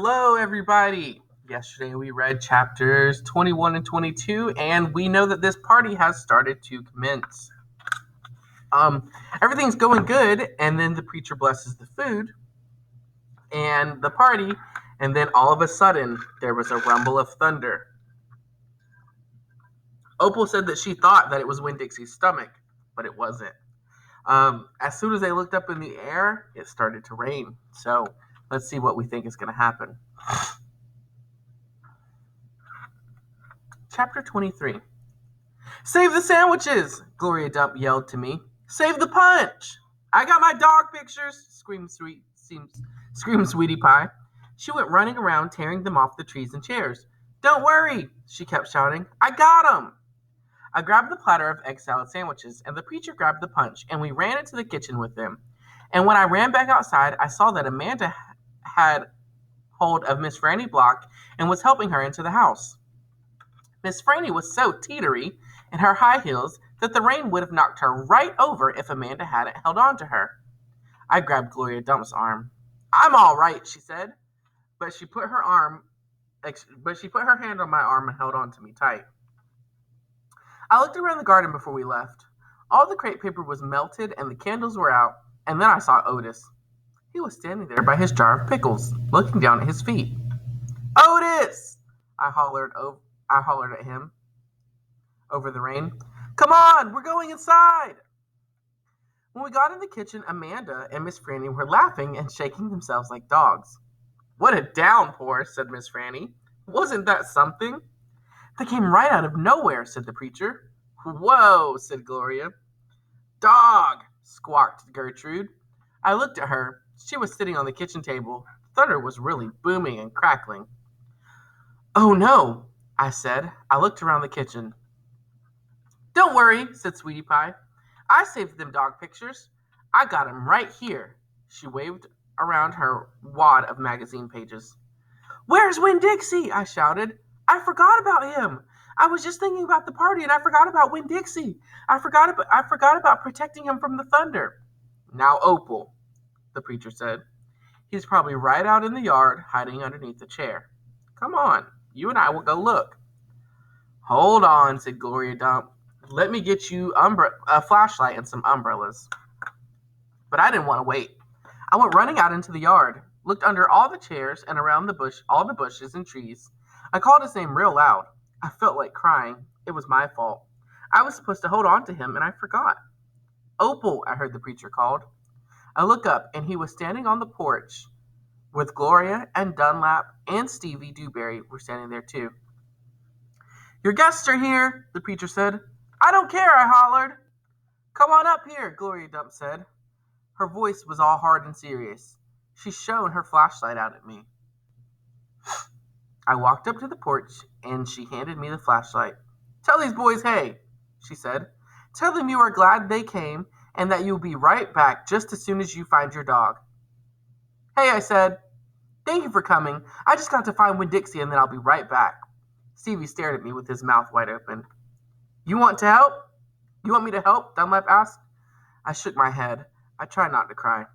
Hello, everybody. Yesterday we read chapters 21 and 22, and we know that this party has started to commence. Everything's going good, and then the preacher blesses the food and the party, and then all of a sudden there was a rumble of thunder. Opal said that she thought that it was Winn Dixie's stomach, but it wasn't. As soon as they looked up in the air, it started to rain. So let's see what we think is going to happen. Chapter 23. Save the sandwiches! Gloria Dump yelled to me. Save the punch! I got my dog pictures! Screamed Sweetie Pie. She went running around, tearing them off the trees and chairs. Don't worry, she kept shouting. I got 'em! I grabbed the platter of egg salad sandwiches, and the preacher grabbed the punch, and we ran into the kitchen with them. And when I ran back outside, I saw that Amanda had hold of Miss Franny Block and was helping her into the house. Miss Franny was so teetery in her high heels that the rain would have knocked her right over if Amanda hadn't held on to her. I grabbed Gloria Dump's arm. I'm all right, she said, but she put her hand on my arm and held on to me tight. I looked around the garden before we left. All the crepe paper was melted and the candles were out, and then I saw Otis. He was standing there by his jar of pickles, looking down at his feet. Otis! I hollered at him over the rain. Come on, we're going inside! When we got in the kitchen, Amanda and Miss Franny were laughing and shaking themselves like dogs. What a downpour, said Miss Franny. Wasn't that something? They came right out of nowhere, said the preacher. Whoa, said Gloria. Dog, squawked Gertrude. I looked at her. She was sitting on the kitchen table. The thunder was really booming and crackling. Oh no, I said. I looked around the kitchen. Don't worry, said Sweetie Pie. I saved them dog pictures. I got 'em right here. She waved around her wad of magazine pages. Where's Winn Dixie? I shouted. I forgot about him. I was just thinking about the party and I forgot about Winn Dixie. I forgot about protecting him from the thunder. Now, Opal, the preacher said. He's probably right out in the yard, hiding underneath the chair. Come on, you and I will go look. Hold on, said Gloria Dump. Let me get you a flashlight and some umbrellas. But I didn't want to wait. I went running out into the yard, looked under all the chairs and around all the bushes and trees. I called his name real loud. I felt like crying. It was my fault. I was supposed to hold on to him, and I forgot. Opal, I heard the preacher called. I looked up, and he was standing on the porch with Gloria and Dunlap and Stevie Dewberry were standing there too. Your guests are here, the preacher said. I don't care, I hollered. Come on up here, Gloria Dump said. Her voice was all hard and serious. She shone her flashlight out at me. I walked up to the porch, and she handed me the flashlight. Tell these boys hey, she said. Tell them you are glad they came, and that you'll be right back just as soon as you find your dog. Hey, I said. Thank you for coming. I just got to find Winn Dixie, and then I'll be right back. Stevie stared at me with his mouth wide open. You want to help? You want me to help? Dunlap asked. I shook my head. I tried not to cry.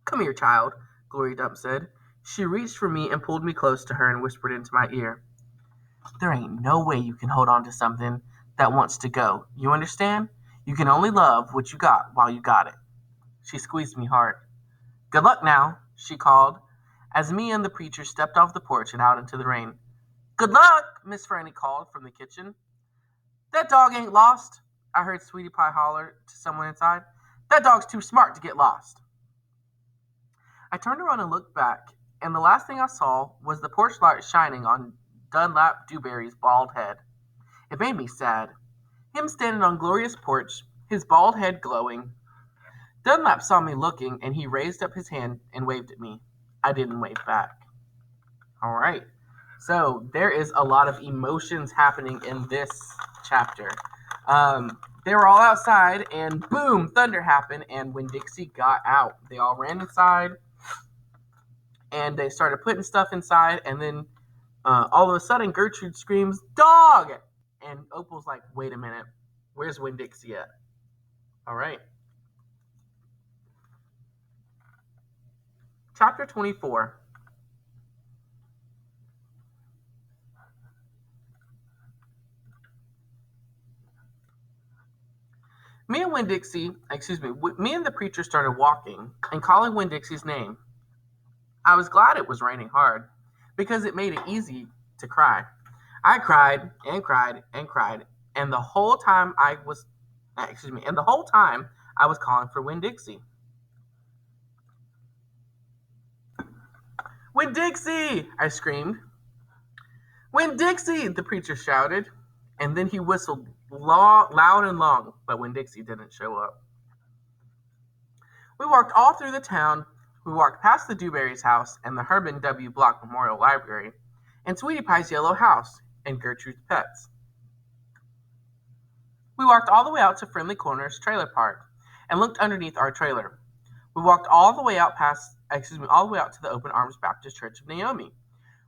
Come here, child, Gloria Dump said. She reached for me and pulled me close to her and whispered into my ear. There ain't no way you can hold on to something that wants to go. You understand? You can only love what you got while you got it. She squeezed me hard. Good luck now, she called, as me and the preacher stepped off the porch and out into the rain. Good luck, Miss Franny called from the kitchen. That dog ain't lost, I heard Sweetie Pie holler to someone inside. That dog's too smart to get lost. I turned around and looked back, and the last thing I saw was the porch light shining on Dunlap Dewberry's bald head. It made me sad. Him standing on Gloria's porch, his bald head glowing. Dunlap saw me looking, and he raised up his hand and waved at me. I didn't wave back. All right. So there is a lot of emotions happening in this chapter. They were all outside, and boom, thunder happened, and when Dixie got out, they all ran inside, and they started putting stuff inside, and then all of a sudden, Gertrude screams, dog! And Opal's like, wait a minute, where's Winn Dixie at? All right. Chapter 24. Me and Winn-Dixie, me and the preacher started walking and calling Winn-Dixie's name. I was glad it was raining hard because it made it easy to cry. I cried and cried and cried, and the whole time I was calling for Winn-Dixie. Winn-Dixie! I screamed. Winn-Dixie! The preacher shouted, and then he whistled loud and long, but Winn-Dixie didn't show up. We walked all through the town. We walked past the Dewberry's house and the Herman W. Block Memorial Library, and Sweetie Pie's yellow house, and Gertrude's pets. We walked all the way out to Friendly Corners Trailer Park and looked underneath our trailer. We walked all the way out to the Open Arms Baptist Church of Naomi.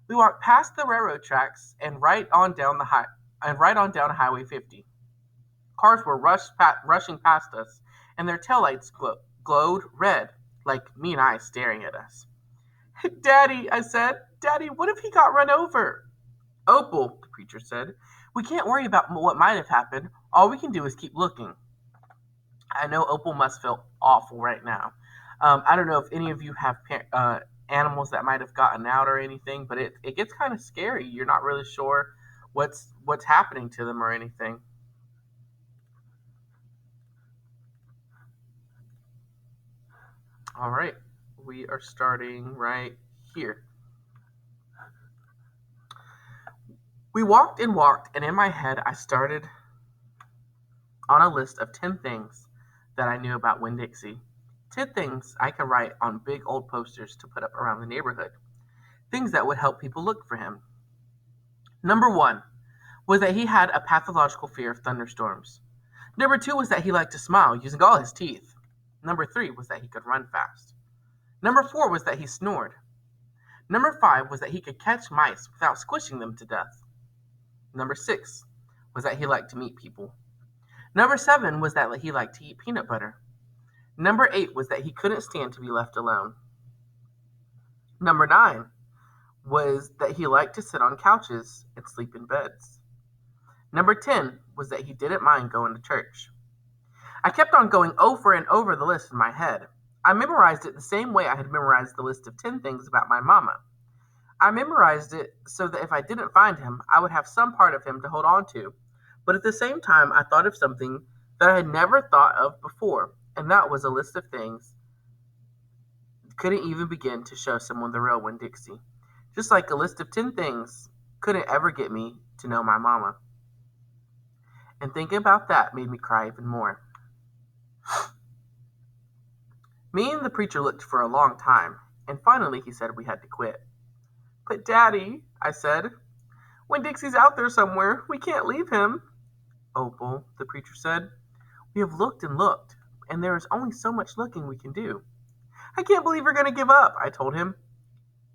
We walked past the railroad tracks and right on down Highway 50. Cars were rushing past us, and their taillights glowed red, like mean eyes staring at us. Daddy, I said, Daddy, what if he got run over? Opal, the preacher said, we can't worry about what might have happened. All we can do is keep looking. I know Opal must feel awful right now. I don't know if any of you have animals that might have gotten out or anything, but it gets kind of scary. You're not really sure what's happening to them or anything. All right, we are starting right here. We walked and walked, and in my head, I started on a list of 10 things that I knew about Winn-Dixie. 10 things I could write on big old posters to put up around the neighborhood. Things that would help people look for him. Number 1 was that he had a pathological fear of thunderstorms. Number 2 was that he liked to smile using all his teeth. Number 3 was that he could run fast. Number 4 was that he snored. Number 5 was that he could catch mice without squishing them to death. Number 6 was that he liked to meet people. Number 7 was that he liked to eat peanut butter. Number 8 was that he couldn't stand to be left alone. Number 9 was that he liked to sit on couches and sleep in beds. Number 10 was that he didn't mind going to church. I kept on going over and over the list in my head. I memorized it the same way I had memorized the list of 10 things about my mama. I memorized it so that if I didn't find him, I would have some part of him to hold on to. But at the same time, I thought of something that I had never thought of before, and that was a list of things couldn't even begin to show someone the real Winn-Dixie. Just like a list of 10 things couldn't ever get me to know my mama. And thinking about that made me cry even more. Me and the preacher looked for a long time, and finally he said we had to quit. But Daddy, I said, Winn-Dixie's out there somewhere. We can't leave him. Opal, the preacher said, we have looked and looked, and there is only so much looking we can do. I can't believe you're going to give up, I told him.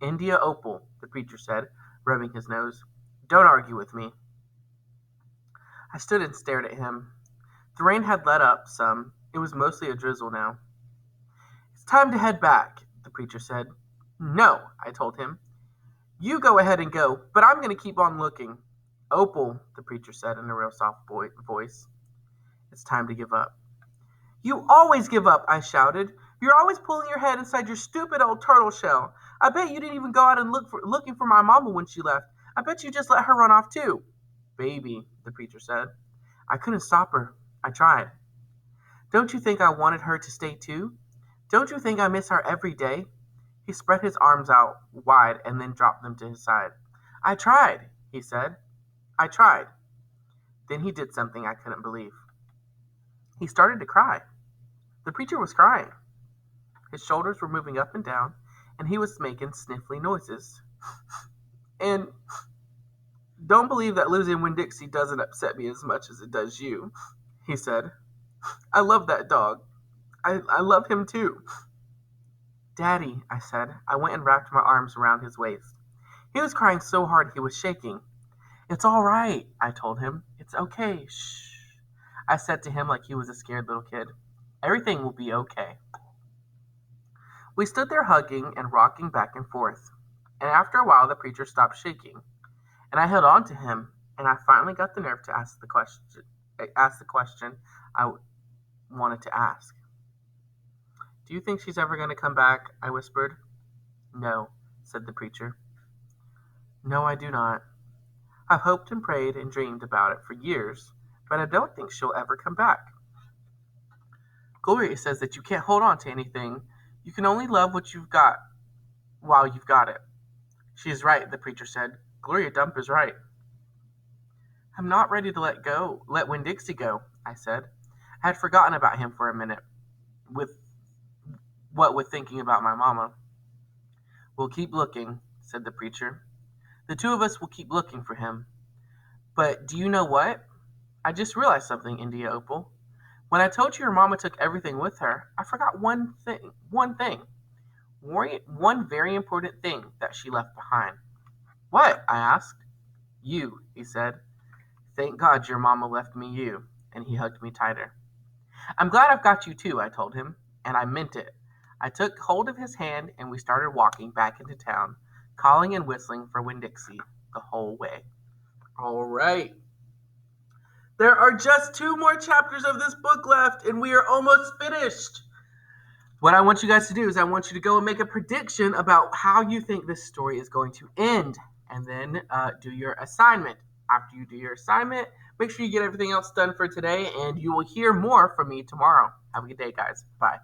India Opal, the preacher said, rubbing his nose. Don't argue with me. I stood and stared at him. The rain had let up some. It was mostly a drizzle now. It's time to head back, the preacher said. No, I told him. You go ahead and go, but I'm going to keep on looking. Opal, the preacher said in a real soft voice. It's time to give up. You always give up, I shouted. You're always pulling your head inside your stupid old turtle shell. I bet you didn't even go out and looking for my mama when she left. I bet you just let her run off too. Baby, the preacher said. I couldn't stop her. I tried. Don't you think I wanted her to stay too? Don't you think I miss her every day? He spread his arms out wide and then dropped them to his side. I tried, he said. I tried. Then he did something I couldn't believe. He started to cry. The preacher was crying. His shoulders were moving up and down, and he was making sniffly noises. And don't believe that losing Winn-Dixie doesn't upset me as much as it does you, he said. I love that dog. I love him too. Daddy, I said. I went and wrapped my arms around his waist. He was crying so hard he was shaking. It's all right, I told him. It's okay. Shh. I said to him like he was a scared little kid. Everything will be okay. We stood there hugging and rocking back and forth. And after a while, the preacher stopped shaking. And I held on to him, and I finally got the nerve to ask the question wanted to ask. Do you think she's ever going to come back? I whispered. No, said the preacher. No, I do not. I've hoped and prayed and dreamed about it for years, but I don't think she'll ever come back. Gloria says that you can't hold on to anything. You can only love what you've got while you've got it. She is right, the preacher said. Gloria Dump is right. I'm not ready to let Winn Dixie go, I said. I had forgotten about him for a minute, with thinking about my mama. We'll keep looking, said the preacher. The two of us will keep looking for him. But do you know what? I just realized something, India Opal. When I told you your mama took everything with her, I forgot one thing. One very important thing that she left behind. What? I asked. You, he said. Thank God your mama left me you. And he hugged me tighter. I'm glad I've got you too, I told him. And I meant it. I took hold of his hand and we started walking back into town, calling and whistling for Winn Dixie the whole way. All right. There are just 2 more chapters of this book left, and we are almost finished. What I want you guys to do is I want you to go and make a prediction about how you think this story is going to end, and then do your assignment. After you do your assignment, make sure you get everything else done for today, and you will hear more from me tomorrow. Have a good day, guys. Bye.